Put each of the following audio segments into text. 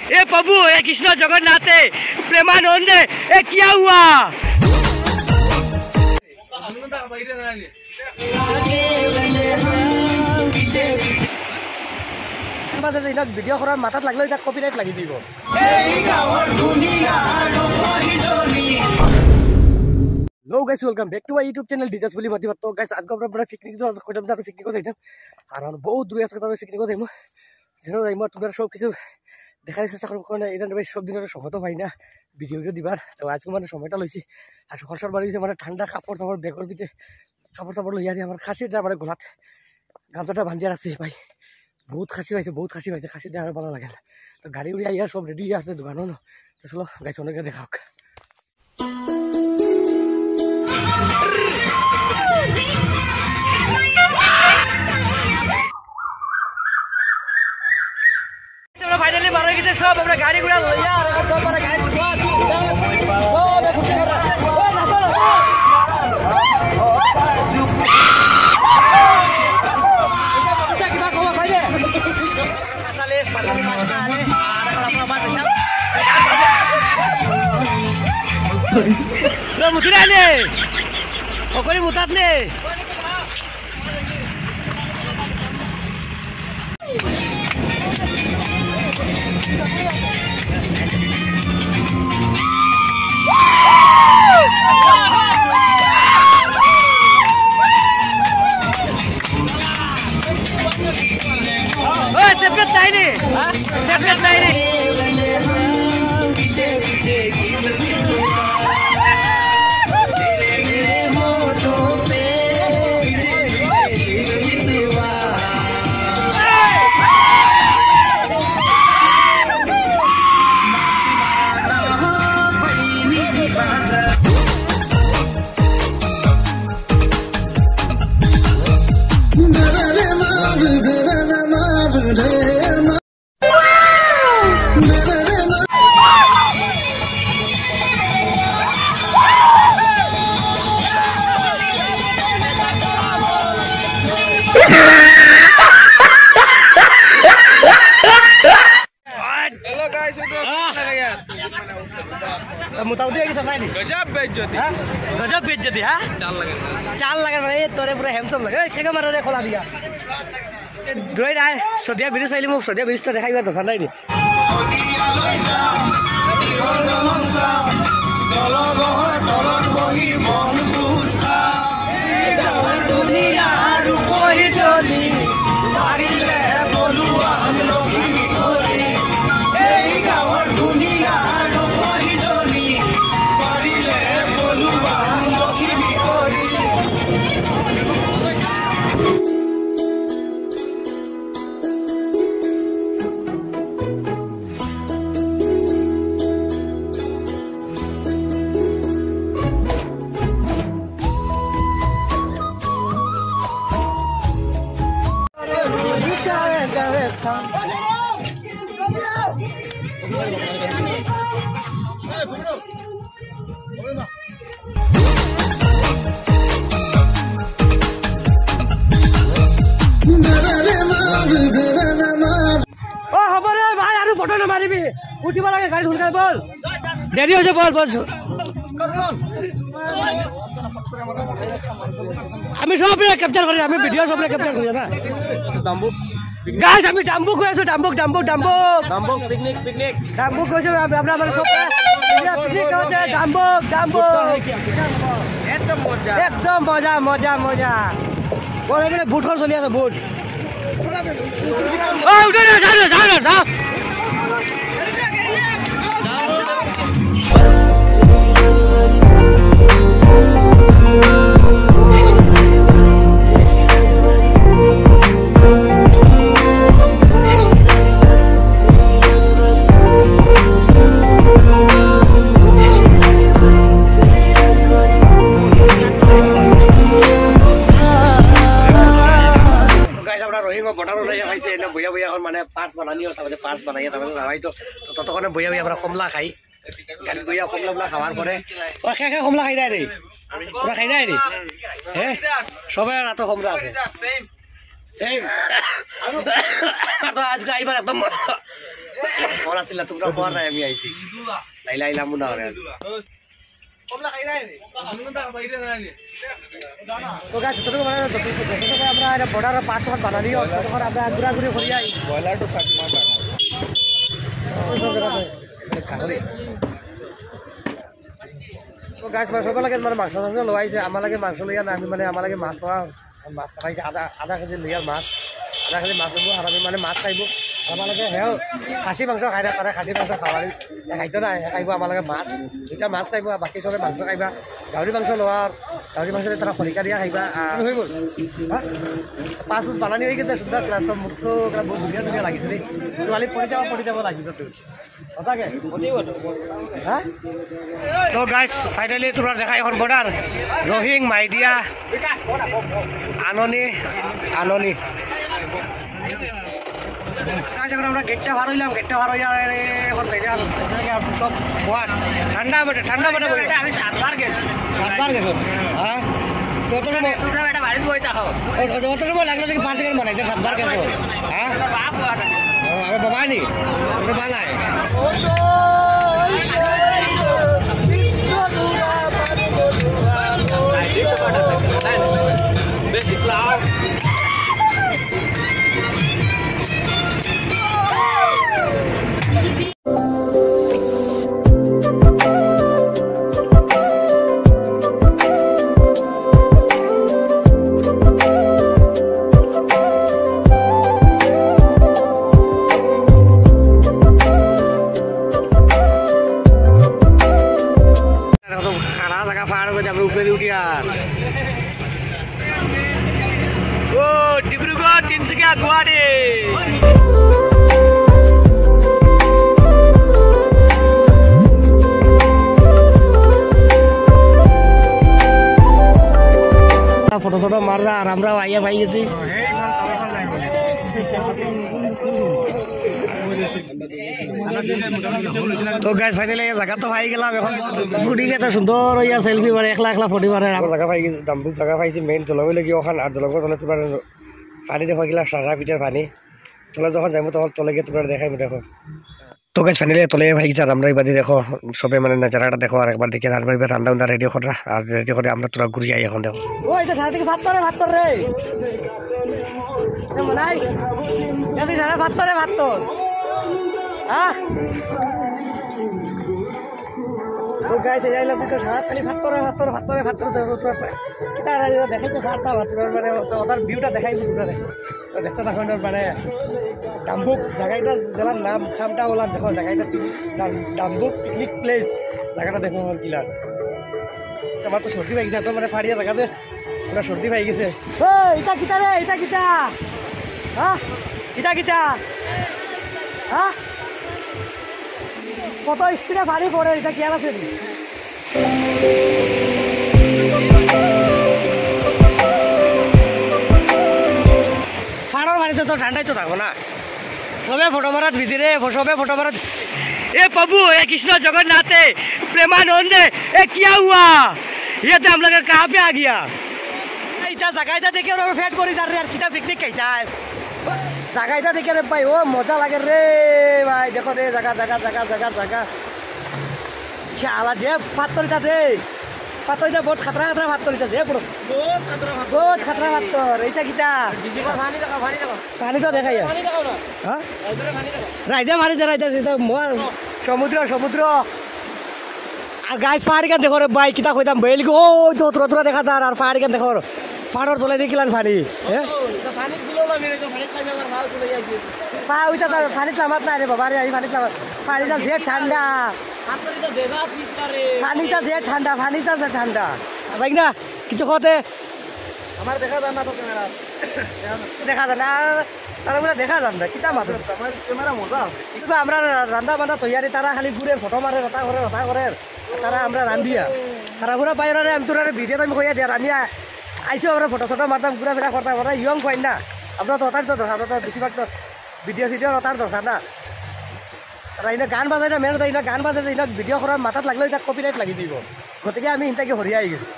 ए प्रभु ए कृष्ण जगन्नाथ प्रेमानंद ए क्या हुआ ভিডিও করার মাথাত লাগলে এটা কপিরাইট লাগি দিব लो guys welcome back to my YouTube channel details बोली मत तो गाइस आज को আমরা পিকনিক যাওয়া কইতাম আমরা পিকনিক যাইতাম আর বহুত দূরে আছে আমরা পিকনিক যাইমু যেন যাইমু তোমরা সব কিছু দেখার চেষ্টা করব কারণ এটা ভাই সব দিনের সময় তো পাই না ভিডিও দিবার তো আজকে মানে সময়টা লইছি আর সরসর বাড়ি গেছে মানে ঠান্ডা কাপড় চাপড় বেগর ভিতরে কাপড় চাপড় লইয়া আমার খাসিটা মানে গলাত গামছাটা বাঁধিয়া রাখছি ভাই বহুত খাসি পাইছে খাসিটা আর ভালো লাগে না তো গাড়ি উড়ে আইয়া সব রেডি আছে দোকানও না তো চলো গাইস অনেকে দেখাও फाइनली बारह गए सब अपना गाड़ी गुड़ा लइया और सब अपना गाड़ी सब मुतराने ओकरी मुतातने सेपरेट नहीं गजब बेइज्जती हां चाल लगे भाई तोरे पूरा हैंडसम लगे केगा मारे रे खोला दिया द्रोई राय सदिया ब्रिज पाइली मु सदिया ब्रिज तो देखाइबा दरकार নাই নি फोटो ना मारिबी उठिबा लागे गाड़ी हुनका बोल देरी हो जा बोल আমি সব ক্যাপচার করি আমি ভিডিও সব ক্যাপচার করি না ডাম্বুক গাইস আমি ডাম্বুক হইছো ডাম্বুক পিকনিক ডাম্বুক হইছো আমরা মানে সব পিকনিক হচ্ছে ডাম্বুক একদম মজা বড় বড় বুটর চলি আছে বুট ও উঠে যা মানে পার্টস বানানি তারপরে পার্টস বানাইয়া তারপরে ভাই তো ততক্ষণে বইয়া আমরা কমলা খাই গাড়ি বইয়া কমলা খাওয়ার পরে খেয়ে কমলা খাই নাই রে ওরা খাই নাই রে হ্যাঁ সবাই রাত কমলা আছে সেম আজকে আইবার একদম और आसिला तुमरा खबर নাই আমি আইছি লাইলা আইলাম না রে কমলা খাই নাই নি আমরা বাইরে না নি তো গাছ ছোট মানে আমরা এটা বর্ডার পাঁচ ছট বানালি তখন আমরা গুড়া গুড়ি করি আই বয়লার তো 60 মান টাকা তো গাছ মাছ সব লাগে মানে মাংস মাংস লইছে আমার লাগে মাংস লইয়া না আমি মানে আমার লাগে মাছ খাওয়া মাছ খাইছে আধা কেজি লইয়া মাছ আধা কেজি মাছ লব আর আমি মানে মাছ খাইব আমার লাগে হেও খাসি মাংস খাই না তারা খাসি মাংস খাওয়ারি খাইতো না খাইব আমার লাগে মাছ দুটা মাছ খাইব বাকি সবে মাংস খাইবা গাহৰি মাংস লোৱাৰ গাহৰি মাংস তাৰা খৰিকা দিয়া খাইবা আৰ হৈ গ'ল পাঁচ বানানি হৈ গেছে সুন্দৰ ক্লাছ মুখটো বহুত ধুনীয়া ধুনীয়া লাগিছে দেই ছোৱালী পৰি যাব লাগিছে তোৰ সঁচাকে হা তো গাইজ ফাইনেলি তোমাৰ দেখা এখন বৰ্ডাৰ ৰহিং মাইডিয়া আননি আমরা গেটটা ভার হইলাম গেটটা ভার হইয়া এখন সব ঠান্ডা বটে আমি 7বার গেছি হ্যাঁ কত সময় লাগলো দেখি 5 সেকেন্ড মানে 7বার গেছো হ্যাঁ আমি বাবা নি বানায় বেশি cloud Dibrugarh Tinsukia Guwahati photo photo মারা আর আমরাও আইয়া পাই গেছি তো গাইজ ফাইনালি জায়গা তো পাই গেলাম এখন ফুটি গেছে সুন্দর হইয়া সেলফি মারে একলা ফটি মারে জায়গা পাই গেছি দাম্বুক জায়গা পাইছি মেইন দলঙ লাগি ওখান আর দলঙের তলে তোমার পানি দেখা গেলা 7.5 ফিটের পানি তলে যখন যাইব তখন তলে গিয়ে তোমার দেখাইম দেখো তো গাইজ ফাইনালি তলে পাই গেছে আর আমরা এবার দেখো সবে মানে নাজারাটা দেখো আর একবার দেখে আর এবার রান্না উন্না রেডি করা আর রেডি করে আমরা তোরা ঘুরি যাই এখন দেখো ও এটা সারা থেকে ভাত রে মনাই এদি সারা ভাত হ্যাঁ তো গাইছে যাইলাম তো সারা খালি ভাত দেখো তোর কিতা দেখাইতো সারটা ভাত মানে ওটার ভিউটা দেখাইছি তোরা দেখো দেখতে দেখো মানে ডাম্বুক জায়গাটা জেলার নাম খামটা ওলার দেখো জায়গাটা ডাম্বুক পিকনিক প্লেস জায়গাটা দেখো আমার কিলার আমার তো সর্দি পাই গেছে তো মানে ফাড়িয়া জায়গাতে পুরা সর্দি পাই গেছে এটা কিতা রে এটা কিতা হ্যাঁ কিতা হ্যাঁ কত স্পিডে ভারী পড়ে এটা কি আছে ফাড়ার বাড়িতে তো ঠান্ডাই তো থাকবো না সবে ফটো মারাত বিজি রে সবে ফটো মারাত ए प्रभु ए कृष्ण जगन्नाथ प्रेमानंद ए क्या हुआ ये तो हम लोग कहाँ पे आ गया इतना जगह देखे फेट कर यार कितना पिकनिक कैसा है जगह देखे रे भाई ओ मजा लगे रे भाई देखो रे जगह शाला जे पाथरटा दे पाथरटा बहुत खतरा पाथरटा दे पुरो बहुत खतरा पाथर এইটা কিটা পানি তো দেখাই হ্যাঁ রাইজা মারি দে রাইজা সমুদ্র আর গাইস পাহাড়ি গান দেখো রে ভাই কিটা কইতাম বেল গো তো তোরা দেখা যার আর পাহাড়ি গান দেখো পাহাড়ের তলে দেখিলাম পানি হ্যাঁ পানি দিলো না মেরে তো পানি খাই আমার মাল চলে যাইছে পা ওইটা পানি চামাত না রে বাবা রে এই পানি চামাত পানিটা যে ঠান্ডা পানিটা দেবা পিস করে পানিটা যে ঠান্ডা ভাই না কিছু কতে আমার দেখা যায় না তো ক্যামেরা দেখা যায় না তারা বলে দেখা যান না কিটা মাত্র আমার ক্যামেরা মজা কিন্তু আমরা রান্না বান্না তৈয়ারি তারা খালি ঘুরে ফটো মারে রতা করে তারা আমরা রান্ধিয়া খারাপ ঘুরা বাইরে আমি তোর ভিডিওতে আমি কইয়া দিয়ার আমি আইসো আমরা ফটো মারতাম ঘুরা ফেরা করতাম আমরা ইয়ং কইন না আপনার তো ওটার তো দরকার আমরা তো বেশিরভাগ তো ভিডিও ওটার দরকার না তারা ইনা গান বাজাই না মেন ইনা গান বাজাই ইনা ভিডিও করার মাথাত লাগলে এটা কপিরাইট লাগি দিব গতিকে আমি ইনটাকে হরিয়া আই গেছি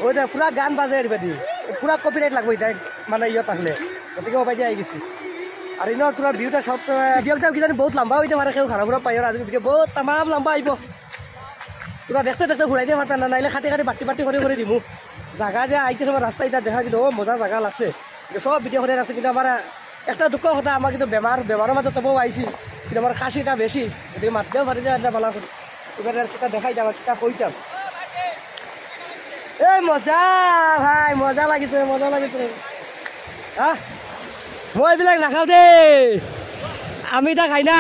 ওইটা পুরা গান বাজাই দিবা দি পুরা কপিরাইট লাগবে এটা মানে ইয়ে থাকলে গতিকে ওবাই দিয়ে আই গেছি আর ইনো তোরা ভিউটা সব ভিডিওটা কি জানি বহুত লম্বা হইতে পারে কেউ খারাপ পাই আর আজকে ভিডিও বহুত তামাম লম্বা আইব তোরা দেখতে দেখতে ঘুরাই দিয়ে পারতাম না নাইলে খাটি খাটি বাটি বাটি করে দিমু জায়গা যে আইতে সময় রাস্তা এটা দেখা কিন্তু মজা জায়গা লাগছে সব ভিডিও করে রাখছে কিন্তু আমার একটা দুঃখ কথা আমার কিন্তু বেমারের মাঝে তবুও আইছি কিন্তু আমার খাসিটা বেশি গতিকে মাতিলেও পারি যে এটা ভালো করি এবার আর কিতা দেখাই যাম কিতা কইতাম এই মজা ভাই মজা লাগিছে হ্যাঁ মই এইবিলাক নাখাওঁ দেই আমি এটা খাই না